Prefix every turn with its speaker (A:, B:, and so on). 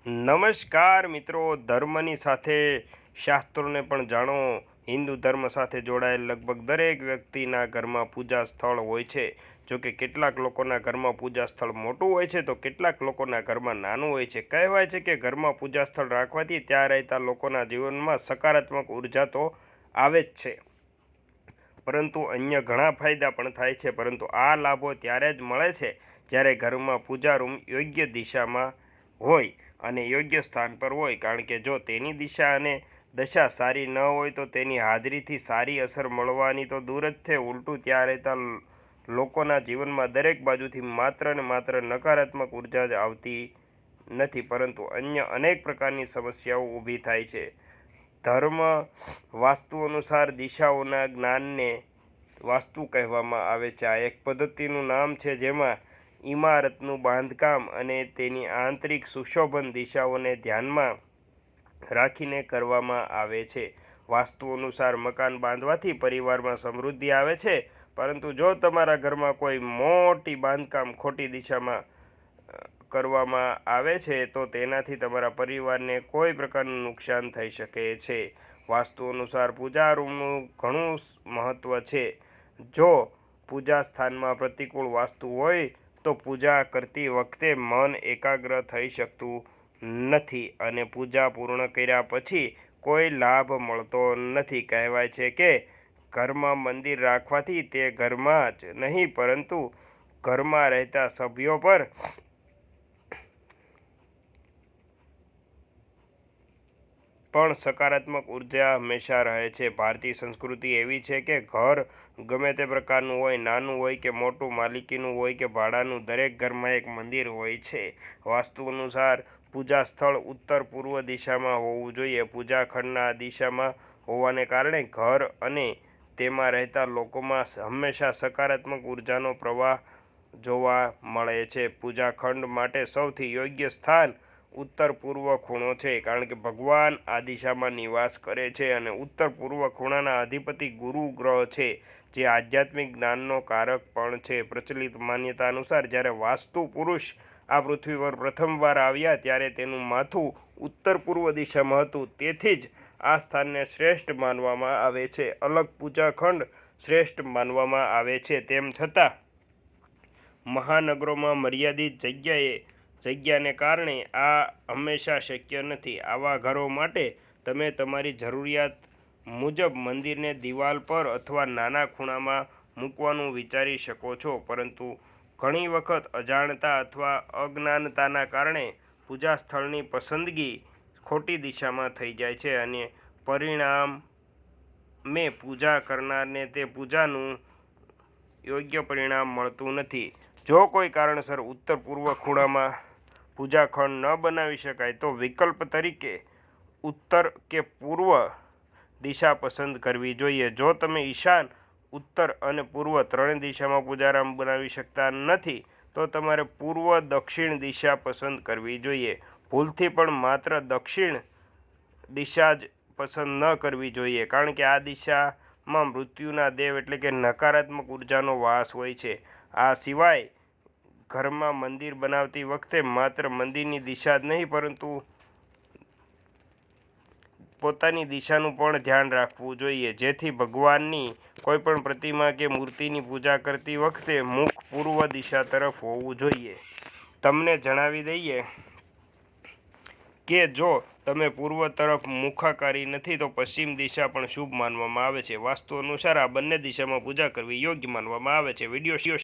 A: નમસ્કાર મિત્રો, ધર્મની સાથે શાસ્ત્રોને પણ જાણો। હિન્દુ ધર્મ સાથે જોડાયેલ લગભગ દરેક વ્યક્તિના ઘરમાં પૂજા સ્થળ હોય છે। જોકે કેટલાક લોકોના ઘરમાં પૂજા સ્થળ મોટું હોય છે તો કેટલાક લોકોના ઘરમાં નાનું હોય છે। કહેવાય છે કે ઘરમાં પૂજા સ્થળ રાખવાથી ત્યાં રહેતા લોકોના જીવનમાં સકારાત્મક ઉર્જા તો આવે જ છે, પરંતુ અન્ય ઘણા ફાયદા પણ થાય છે। પરંતુ આ લાભો ત્યારે જ મળે છે જ્યારે ઘરમાં પૂજા રૂમ યોગ્ય દિશામાં હોય અને યોગ્ય સ્થાન પર હોય, કારણ કે જો તેની દિશા અને દશા સારી ન હોય તો તેની હાજરીથી સારી અસર મળવાની તો દૂર જ છે, ઉલટું ત્યાં રહેતા લોકોના જીવનમાં દરેક બાજુથી માત્ર ને માત્ર નકારાત્મક ઉર્જા જ આવતી નથી, પરંતુ અન્ય અનેક પ્રકારની સમસ્યાઓ ઊભી થાય છે। ધર્મ વાસ્તુ અનુસાર દિશાઓના જ્ઞાનને વાસ્તુ કહેવામાં આવે છે। આ એક પદ્ધતિનું નામ છે જેમાં ઇમારતનું બાંધકામ અને તેની આંતરિક સુશોભન દિશાઓને ધ્યાનમાં રાખીને કરવામાં આવે છે। વાસ્તુ અનુસાર મકાન બાંધવાથી પરિવારમાં સમૃદ્ધિ આવે છે, પરંતુ જો તમારા ઘરમાં કોઈ મોટી બાંધકામ ખોટી દિશામાં કરવામાં આવે છે તો તેનાથી તમારા પરિવારને કોઈ પ્રકારનું નુકસાન થઈ શકે છે। વાસ્તુ અનુસાર પૂજા રૂમનું ઘણું મહત્વ છે। જો પૂજા સ્થાનમાં પ્રતિકૂળ વાસ્તુ હોય તો પૂજા કરતી વખતે મન એકાગ્ર થઈ શકતું નથી અને પૂજા પૂર્ણ કર્યા પછી કોઈ લાભ મળતો નથી। કહેવાય છે કે ઘરમાં મંદિર રાખવાથી તે ઘરમાં જ નહીં પરંતુ ઘરમાં રહેતા સભ્યો પર પણ સકારાત્મક ઉર્જા હંમેશા રહે છે। ભારતીય સંસ્કૃતિ એવી છે કે ઘર ગમે તે પ્રકારનું હોય, નાનું હોય કે મોટું, માલિકીનું હોય કે ભાડાનું, દરેક ઘરમાં એક મંદિર હોય છે। વાસ્તુ અનુસાર પૂજા સ્થળ ઉત્તર પૂર્વ દિશામાં હોવું જોઈએ। પૂજા ખંડના આ દિશામાં હોવાને કારણે ઘર અને તેમાં રહેતા લોકોમાં હંમેશા સકારાત્મક ઉર્જાનો પ્રવાહ જોવા મળે છે। પૂજા ખંડ માટે સૌથી યોગ્ય સ્થાન ઉત્તર પૂર્વ ખૂણો છે, કારણ કે ભગવાન આ દિશામાં નિવાસ કરે છે અને ઉત્તર પૂર્વ ખૂણાના અધિપતિ ગુરુ ગ્રહ છે, જે આધ્યાત્મિક જ્ઞાનનો કારક પણ છે। પ્રચલિત માન્યતા અનુસાર જ્યારે વાસ્તુ પુરુષ આ પૃથ્વી પર પ્રથમવાર આવ્યા ત્યારે તેનું માથું ઉત્તર પૂર્વ દિશામાં હતું, તેથી જ આ સ્થાનને શ્રેષ્ઠ માનવામાં આવે છે। અલગ પૂજા ખંડ શ્રેષ્ઠ માનવામાં આવે છે, તેમ છતાં મહાનગરોમાં મર્યાદિત જગ્યાને કારણે આ હંમેશા શક્ય નથી। આવા ઘરો માટે તમે તમારી જરૂરિયાત મુજબ મંદિરને દિવાલ પર અથવા નાના ખૂણામાં મૂકવાનું વિચારી શકો છો, પરંતુ ઘણી વખત અજાણતા અથવા અજ્ઞાનતાના કારણે પૂજા સ્થળની પસંદગી ખોટી દિશામાં થઈ જાય છે અને પરિણામે પૂજા કરનારને તે પૂજાનું યોગ્ય પરિણામ મળતું નથી। જો કોઈ કારણસર ઉત્તર પૂર્વ ખૂણામાં પૂજા ખંડ ન બનાવી શકાય તો વિકલ્પ તરીકે ઉત્તર કે પૂર્વ દિશા પસંદ કરવી જોઈએ। જો તમે ઈશાન, ઉત્તર અને પૂર્વ ત્રણેય દિશામાં પૂજારામ બનાવી શકતા નથી તો તમારે પૂર્વ દક્ષિણ દિશા પસંદ કરવી જોઈએ। ભૂલથી પણ માત્ર દક્ષિણ દિશા જ પસંદ ન કરવી જોઈએ, કારણ કે આ દિશામાં મૃત્યુના દેવ એટલે કે નકારાત્મક ઉર્જાનો વાસ હોય છે। આ સિવાય ઘરમાં મંદિર બનાવતી વખતે માત્ર મંદિરની દિશા જ નહીં પરંતુ પોતાની દિશાનું પણ ધ્યાન રાખવું જોઈએ, જેથી ભગવાનની કોઈપણ પ્રતિમા કે મૂર્તિની પૂજા કરતી વખતે મુખ પૂર્વ દિશા તરફ હોવું જોઈએ। તમને જણાવી દઈએ કે જો તમે પૂર્વ તરફ મુખાકારી નથી તો પશ્ચિમ દિશા પણ શુભ માનવામાં આવે છે। વાસ્તુ અનુસાર આ બંને દિશામાં પૂજા કરવી યોગ્ય માનવામાં આવે છે। વિડીયો